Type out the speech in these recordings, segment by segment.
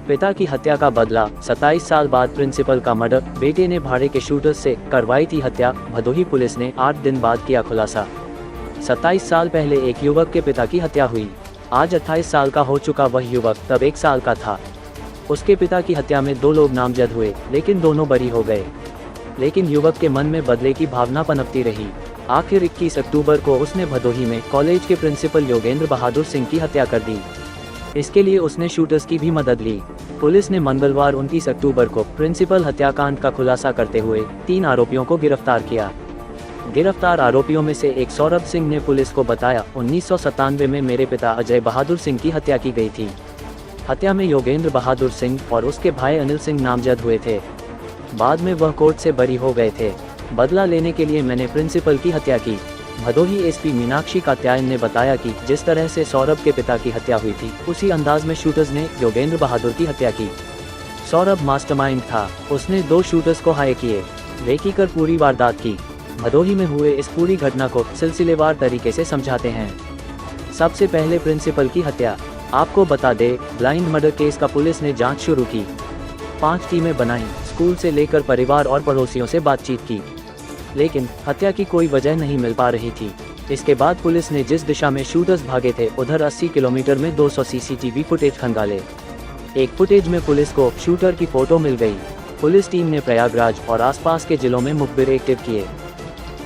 पिता की हत्या का बदला, 27 साल बाद प्रिंसिपल का मर्डर, बेटे ने भाड़े के शूटर से करवाई थी हत्या। भदोही पुलिस ने 8 दिन बाद किया खुलासा। 27 साल पहले एक युवक के पिता की हत्या हुई। आज 28 साल का हो चुका वह युवक तब 1 साल का था। उसके पिता की हत्या में 2 लोग नामजद हुए, लेकिन दोनों बरी हो गए। लेकिन युवक के मन में बदले की भावना पनपती रही। आखिर 21 अक्टूबर को उसने भदोही में कॉलेज के प्रिंसिपल योगेंद्र बहादुर सिंह की हत्या कर दी। इसके लिए उसने शूटर्स की भी मदद ली। पुलिस ने मंगलवार 29 अक्टूबर को प्रिंसिपल हत्याकांड का खुलासा करते हुए 3 आरोपियों को गिरफ्तार किया। गिरफ्तार आरोपियों में से एक सौरभ सिंह ने पुलिस को बताया, 1997 में मेरे पिता अजय बहादुर सिंह की हत्या की गई थी। हत्या में योगेंद्र बहादुर सिंह और उसके भाई अनिल सिंह नामजद हुए थे। बाद में वह कोर्ट से बरी हो गए थे। बदला लेने के लिए मैंने प्रिंसिपल की हत्या की। भदोही एसपी मीनाक्षी कात्यायन ने बताया कि जिस तरह से सौरभ के पिता की हत्या हुई थी, उसी अंदाज में शूटर्स ने योगेंद्र बहादुर की हत्या की। सौरभ मास्टरमाइंड था। उसने 2 शूटर्स को हायर किए, रेकी कर पूरी वारदात की। भदोही में हुए इस पूरी घटना को सिलसिलेवार तरीके से समझाते हैं। सबसे पहले प्रिंसिपल की हत्या। आपको बता दे, ब्लाइंड मर्डर केस का पुलिस ने जांच शुरू की। 5 टीमें बनाई, स्कूल से लेकर परिवार और पड़ोसियों से बातचीत की, लेकिन हत्या की कोई वजह नहीं मिल पा रही थी। इसके बाद पुलिस ने जिस दिशा में शूटर्स भागे थे, उधर 80 किलोमीटर में 200 सीसीटीवी फुटेज खंगाले। एक फुटेज में पुलिस को शूटर की फोटो मिल गई। पुलिस टीम ने प्रयागराज और आसपास के जिलों में मुखबिर एक्टिव किए।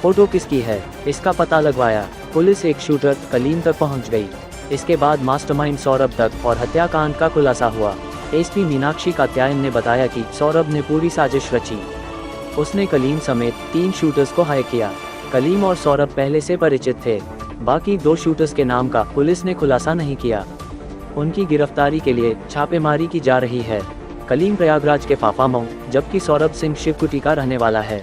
फोटो किसकी है, इसका पता लगवाया। पुलिस एक शूटर कलीम तक पहुंच गई। इसके बाद मास्टरमाइंड सौरभ तक और हत्याकांड का खुलासा हुआ। एसपी मीनाक्षी कात्यायन ने बताया कि सौरभ ने पूरी साजिश रची। उसने कलीम समेत 3 शूटर्स को हायर किया। कलीम और सौरभ पहले से परिचित थे। बाकी 2 शूटर्स के नाम का पुलिस ने खुलासा नहीं किया। उनकी गिरफ्तारी के लिए छापेमारी की जा रही है। कलीम प्रयागराज के फाफामऊ, जबकि सौरभ सिंह शिवकुटी का रहने वाला है।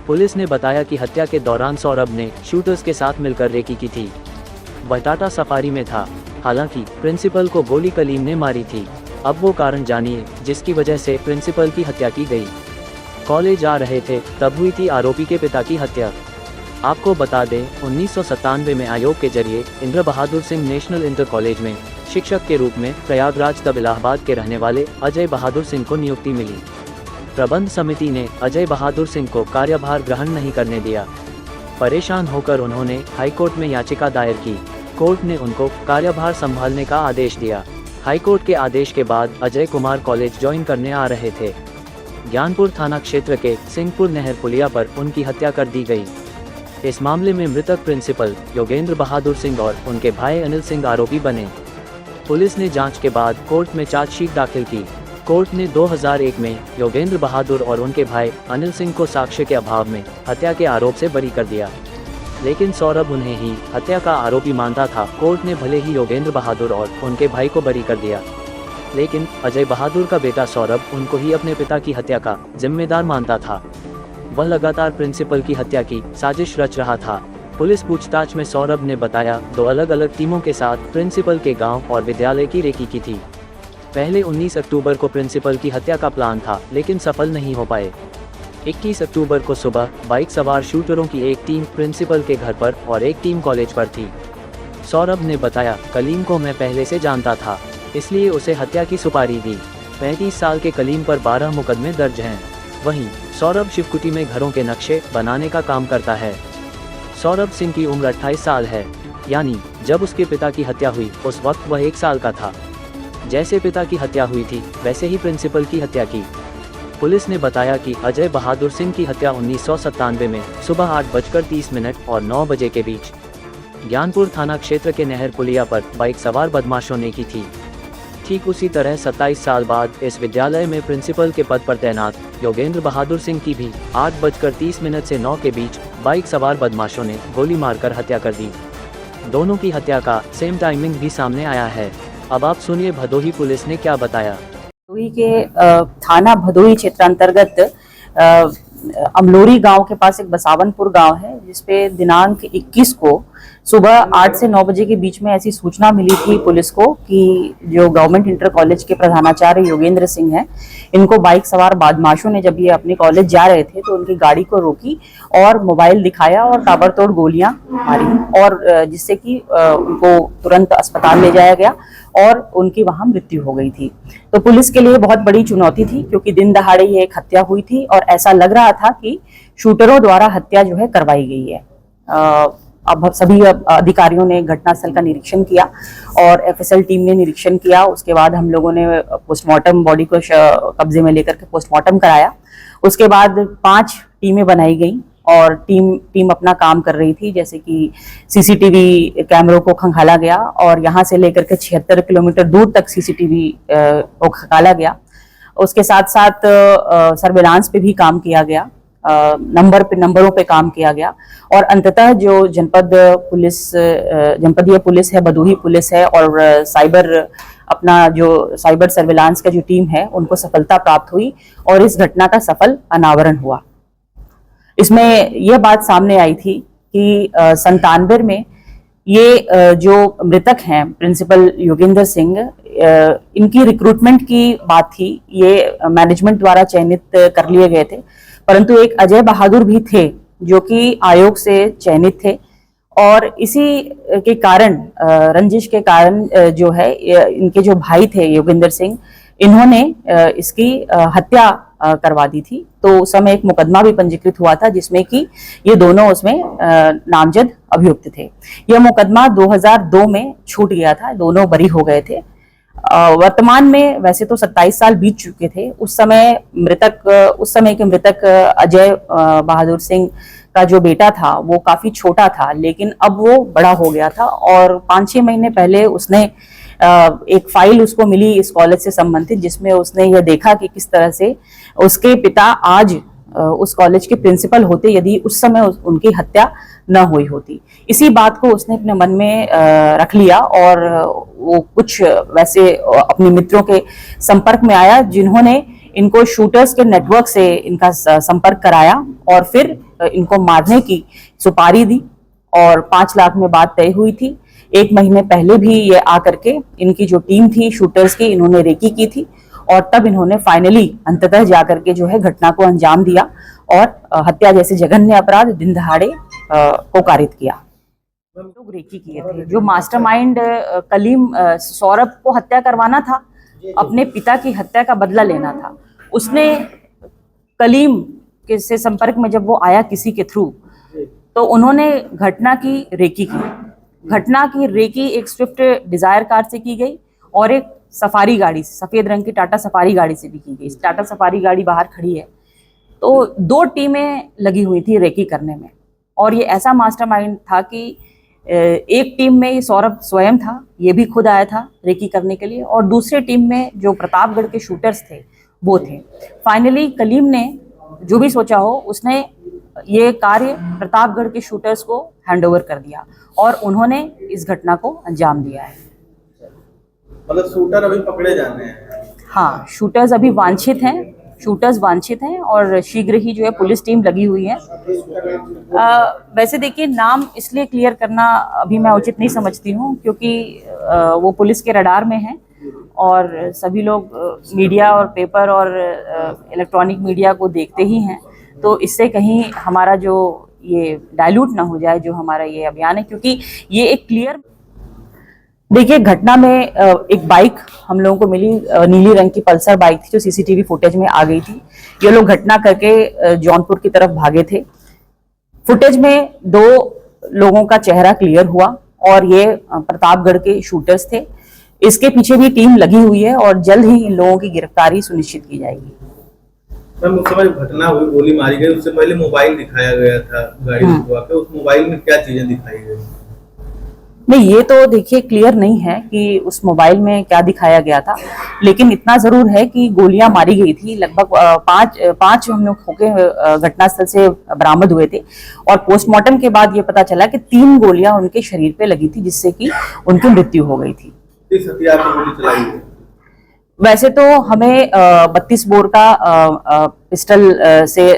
पुलिस ने बताया कि हत्या के दौरान सौरभ ने शूटर्स के साथ मिलकर रेकी की थी। वह टाटा सफारी में था। हालांकि प्रिंसिपल को गोली कलीम ने मारी थी। अब वो कारण जानिए जिसकी वजह से प्रिंसिपल की हत्या की गई। कॉलेज आ रहे थे, तब हुई थी आरोपी के पिता की हत्या। आपको बता दें, 1997 में आयोग के जरिए Indra Bahadur Singh national inter college में शिक्षक के रूप में प्रयागराज तब इलाहाबाद के रहने वाले अजय बहादुर सिंह को नियुक्ति मिली। प्रबंध समिति ने अजय बहादुर सिंह को कार्यभार ग्रहण नहीं करने दिया। परेशान होकर उन्होंने हाईकोर्ट में याचिका दायर की। कोर्ट ने उनको कार्यभार संभालने का आदेश दिया। हाईकोर्ट के आदेश के बाद अजय कुमार कॉलेज ज्वाइन करने आ रहे थे। ज्ञानपुर थाना क्षेत्र के सिंहपुर नहर पुलिया पर उनकी हत्या कर दी गई। इस मामले में मृतक प्रिंसिपल योगेंद्र बहादुर सिंह और उनके भाई अनिल सिंह आरोपी बने। पुलिस ने जांच के बाद कोर्ट में चार्जशीट दाखिल की। कोर्ट ने 2001 में योगेंद्र बहादुर और उनके भाई अनिल सिंह को साक्ष्य के अभाव में हत्या के आरोप से बरी कर दिया, लेकिन सौरभ उन्हें ही हत्या का आरोपी मानता था। कोर्ट ने भले ही योगेंद्र बहादुर और उनके भाई को बरी कर दिया, लेकिन अजय बहादुर का बेटा सौरभ उनको ही अपने पिता की हत्या का जिम्मेदार मानता था। वह लगातार प्रिंसिपल की हत्या की साजिश रच रहा था। पुलिस पूछताछ में सौरभ ने बताया, 2 अलग अलग टीमों के साथ प्रिंसिपल के गांव और विद्यालय की रेकी की थी। पहले 19 अक्टूबर को प्रिंसिपल की हत्या का प्लान था, लेकिन सफल नहीं हो पाए। 21 अक्टूबर को सुबह बाइक सवार शूटरों की एक टीम प्रिंसिपल के घर पर और एक टीम कॉलेज पर थी। सौरभ ने बताया, कलीम को मैं पहले से जानता था, इसलिए उसे हत्या की सुपारी दी। 35 साल के कलीम पर 12 मुकदमे दर्ज हैं। वहीं सौरभ शिवकुटी में घरों के नक्शे बनाने का काम करता है। सौरभ सिंह की उम्र 28 साल है, यानी जब उसके पिता की हत्या हुई उस वक्त वह 1 साल का था। जैसे पिता की हत्या हुई थी, वैसे ही प्रिंसिपल की हत्या की। पुलिस ने बताया कि अजय बहादुर सिंह की हत्या 1997 में सुबह 8:30 और 9 बजे के बीच ज्ञानपुर थाना क्षेत्र के नहर पुलिया पर बाइक सवार बदमाशों ने की थी। ठीक उसी तरह 27 साल बाद इस विद्यालय में प्रिंसिपल के पद पर तैनात योगेंद्र बहादुर सिंह की भी 8:30 से 9 के बीच बाइक सवार बदमाशों ने गोली मारकर हत्या कर दी। दोनों की हत्या का सेम टाइमिंग भी सामने आया है। अब आप सुनिए भदोही पुलिस ने क्या बताया। भदोही के थाना भदोही क्षेत्र अंतर्गत अमलोरी गांव के पास एक बसावनपुर गांव है, जिसपे दिनांक 21 को सुबह 8 से 9 बजे के बीच में ऐसी सूचना मिली थी पुलिस को कि जो गवर्नमेंट इंटर कॉलेज के प्रधानाचार्य योगेंद्र सिंह हैं, इनको बाइक सवार बदमाशों ने, जब ये अपने कॉलेज जा रहे थे तो उनकी गाड़ी को रोकी और मोबाइल दिखाया और ताबड़तोड़ गोलियां मारी, और जिससे कि उनको तुरंत अस्पताल ले जाया गया और उनकी वहां मृत्यु हो गई थी। तो पुलिस के लिए बहुत बड़ी चुनौती थी, क्योंकि दिन दहाड़े ये एक हत्या हुई थी और ऐसा लग रहा था कि शूटरों द्वारा हत्या जो है करवाई गई है। अब सभी अधिकारियों ने घटनास्थल का निरीक्षण किया और एफएसएल टीम ने निरीक्षण किया। उसके बाद हम लोगों ने पोस्टमार्टम, बॉडी को कब्जे में लेकर के पोस्टमार्टम कराया। उसके बाद 5 टीमें बनाई गई और टीम अपना काम कर रही थी, जैसे कि सीसीटीवी कैमरों को खंगाला गया और यहाँ से लेकर के 76 किलोमीटर दूर तक सीसीटीवी को खंगाला गया। उसके साथ साथ सर्वेलांस पे भी काम किया गया, नंबरों पे काम किया गया और अंततः जो जनपदीय पुलिस है, भदोही पुलिस है और साइबर सर्वेलांस का जो टीम है, उनको सफलता प्राप्त हुई और इस घटना का सफल अनावरण हुआ। इसमें यह बात सामने आई थी कि 97 में ये जो मृतक हैं प्रिंसिपल योगेंद्र सिंह, इनकी रिक्रूटमेंट की बात थी। ये मैनेजमेंट द्वारा चयनित कर लिए गए थे, परंतु एक अजय बहादुर भी थे जो कि आयोग से चयनित थे और इसी के कारण, रंजिश के कारण जो है, इनके जो भाई थे योगेंद्र सिंह, इन्होंने इसकी हत्या करवा दी थी। तो उस समय एक मुकदमा भी पंजीकृत हुआ था जिसमें कि ये दोनों उसमें नामजद अभियुक्त थे। यह मुकदमा 2002 में छूट गया था, दोनों बरी हो गए थे। वर्तमान में वैसे तो 27 साल बीत चुके थे। उस समय के मृतक अजय बहादुर सिंह का जो बेटा था वो काफी छोटा था, लेकिन अब वो बड़ा हो गया था और 5-6 महीने पहले उसने एक फाइल उसको मिली इस कॉलेज से संबंधित, जिसमें उसने यह देखा कि किस तरह से उसके पिता आज उस कॉलेज के प्रिंसिपल होते यदि उस समय उनकी हत्या न हुई होती। इसी बात को उसने अपने मन में रख लिया और वो कुछ वैसे अपने मित्रों के संपर्क में आया जिन्होंने इनको शूटर्स के नेटवर्क से इनका संपर्क कराया और फिर इनको मारने की सुपारी दी और 5 लाख में बात तय हुई थी। 1 महीने पहले भी ये आकर के इनकी जो टीम थी शूटर्स की, इन्होंने रेकी की थी और तब इन्होंने फाइनली अंततः जाकर के जो है घटना को अंजाम दिया और हत्या जैसे जघन्य अपराध दिन दहाड़े को कारित किया। लोग रेकी किए थे। जो मास्टरमाइंड कलीम सौरभ को हत्या करवाना था, अपने पिता की हत्या का बदला लेना था, उसने कलीम के से संपर्क में जब वो आया किसी के थ्रू, तो उन्होंने घटना की रेकी एक स्विफ्ट डिजायर कार से की गई और एक सफारी गाड़ी, सफेद रंग की टाटा सफारी गाड़ी से भी की गई। टाटा सफारी गाड़ी बाहर खड़ी है। तो 2 टीमें लगी हुई थी रेकी करने में और ये ऐसा मास्टरमाइंड था कि एक टीम में ये सौरभ स्वयं था, ये भी खुद आया था रेकी करने के लिए, और दूसरी टीम में जो प्रतापगढ़ के शूटर्स थे वो थे। फाइनली कलीम ने जो भी सोचा हो, उसने ये कार्य प्रतापगढ़ के शूटर्स को हैंडओवर कर दिया और उन्होंने इस घटना को अंजाम दिया है। मतलब शूटर अभी पकड़े जाने हैं? हाँ, शूटर्स अभी वांछित हैं और शीघ्र ही जो है पुलिस टीम लगी हुई है। वैसे देखिए, नाम इसलिए क्लियर करना अभी मैं उचित नहीं समझती हूँ क्योंकि वो पुलिस के रडार में है और सभी लोग मीडिया और पेपर और इलेक्ट्रॉनिक मीडिया को देखते ही हैं, तो इससे कहीं हमारा जो ये डाइल्यूट ना हो जाए जो हमारा ये अभियान है, क्योंकि ये एक क्लियर। देखिए, घटना में एक बाइक हम लोगों को मिली, नीली रंग की पल्सर बाइक थी जो सीसीटीवी फुटेज में आ गई थी। ये लोग घटना करके जौनपुर की तरफ भागे थे। फुटेज में 2 लोगों का चेहरा क्लियर हुआ और ये प्रतापगढ़ के शूटर्स थे। इसके पीछे भी टीम लगी हुई है और जल्द ही इन लोगों की गिरफ्तारी सुनिश्चित की जाएगी। मैम, उस समय घटना हुई, गोली मारी गई, उससे पहले मोबाइल दिखाया गया था गाड़ी रुकवा के, उस मोबाइल में क्या चीजें दिखाई गई? नहीं, ये तो देखिए क्लियर नहीं है कि उस मोबाइल में क्या दिखाया गया था, लेकिन इतना जरूर है कि गोलियां मारी गई थी। लगभग 5 हम लोग होके घटनास्थल से बरामद हुए थे और पोस्टमार्टम के बाद ये पता चला कि 3 गोलियां उनके शरीर पे लगी थी जिससे कि उनकी मृत्यु हो गई थी। किस हथियार से गोली चलाई है? वैसे तो हमें 32 बोर का पिस्टल से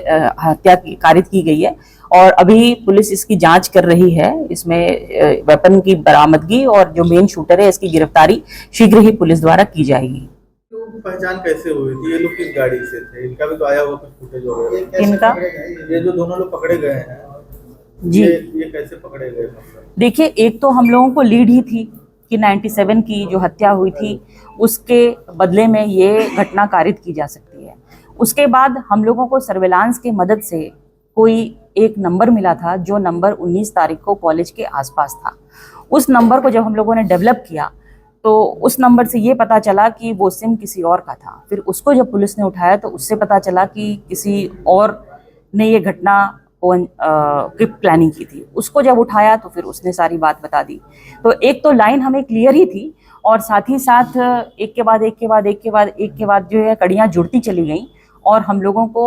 हत्या कारित की गई है और अभी पुलिस इसकी जांच कर रही है। इसमें वेपन की बरामदगी और जो मेन शूटर है इसकी गिरफ्तारी शीघ्र ही पुलिस द्वारा की जाएगी। तो पहचान कैसे हुई थी? ये लोग किस गाड़ी से थे? इनका भी तो आया हुआ कुछ फुटेज होगा। इनका ये जो दोनों लोग पकड़े गए हैं जी, ये कैसे पकड़े गए? मतलब देखिए, एक तो हम लोगों को लीड ही थी कि 97 की जो हत्या हुई थी उसके बदले में ये घटना कारित की जा सकती है। उसके बाद हम लोगों को सर्विलांस की मदद से कोई एक नंबर मिला था जो नंबर 19 तारीख को कॉलेज के आसपास था। उस नंबर को जब हम लोगों ने डेवलप किया तो उस नंबर से ये पता चला कि वो सिम किसी और का था। फिर उसको जब पुलिस ने उठाया तो उससे पता चला कि किसी और ने ये घटना की प्लानिंग की थी। उसको जब उठाया तो फिर उसने सारी बात बता दी। तो एक तो लाइन हमें क्लियर ही थी और साथ ही साथ एक के बाद एक के बाद एक के बाद एक के बाद जो है कड़ियाँ जुड़ती चली गईं और हम लोगों को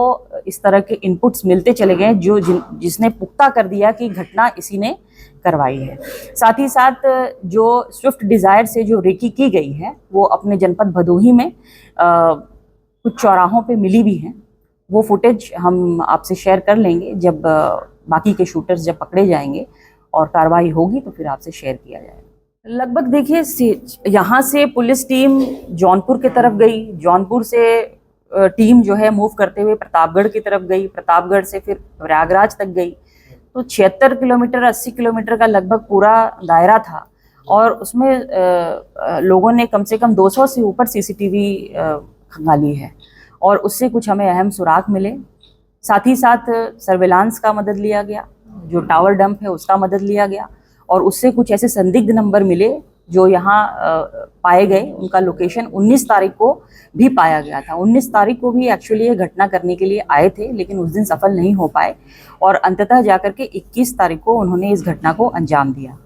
इस तरह के इनपुट्स मिलते चले गए जो जिसने पुख्ता कर दिया कि घटना इसी ने करवाई है। साथ ही साथ जो स्विफ्ट डिज़ायर से जो रेकी की गई है वो अपने जनपद भदोही में कुछ चौराहों पे मिली भी हैं। वो फुटेज हम आपसे शेयर कर लेंगे जब बाकी के शूटर्स जब पकड़े जाएंगे और कार्रवाई होगी तो फिर आपसे शेयर किया जाएगा। लगभग देखिए, यहाँ से पुलिस टीम जौनपुर की तरफ गई, जौनपुर से टीम जो है मूव करते हुए प्रतापगढ़ की तरफ गई, प्रतापगढ़ से फिर प्रयागराज तक गई। तो 76 किलोमीटर 80 किलोमीटर का लगभग पूरा दायरा था और उसमें लोगों ने कम से कम 200 से ऊपर सीसीटीवी खंगाली है और उससे कुछ हमें अहम सुराग मिले। साथ ही साथ सर्विलांस का मदद लिया गया, जो टावर डंप है उसका मदद लिया गया और उससे कुछ ऐसे संदिग्ध नंबर मिले जो यहाँ पाए गए। उनका लोकेशन 19 तारीख को भी पाया गया था। 19 तारीख को भी एक्चुअली ये घटना करने के लिए आए थे लेकिन उस दिन सफल नहीं हो पाए और अंततः जाकर के 21 तारीख को उन्होंने इस घटना को अंजाम दिया।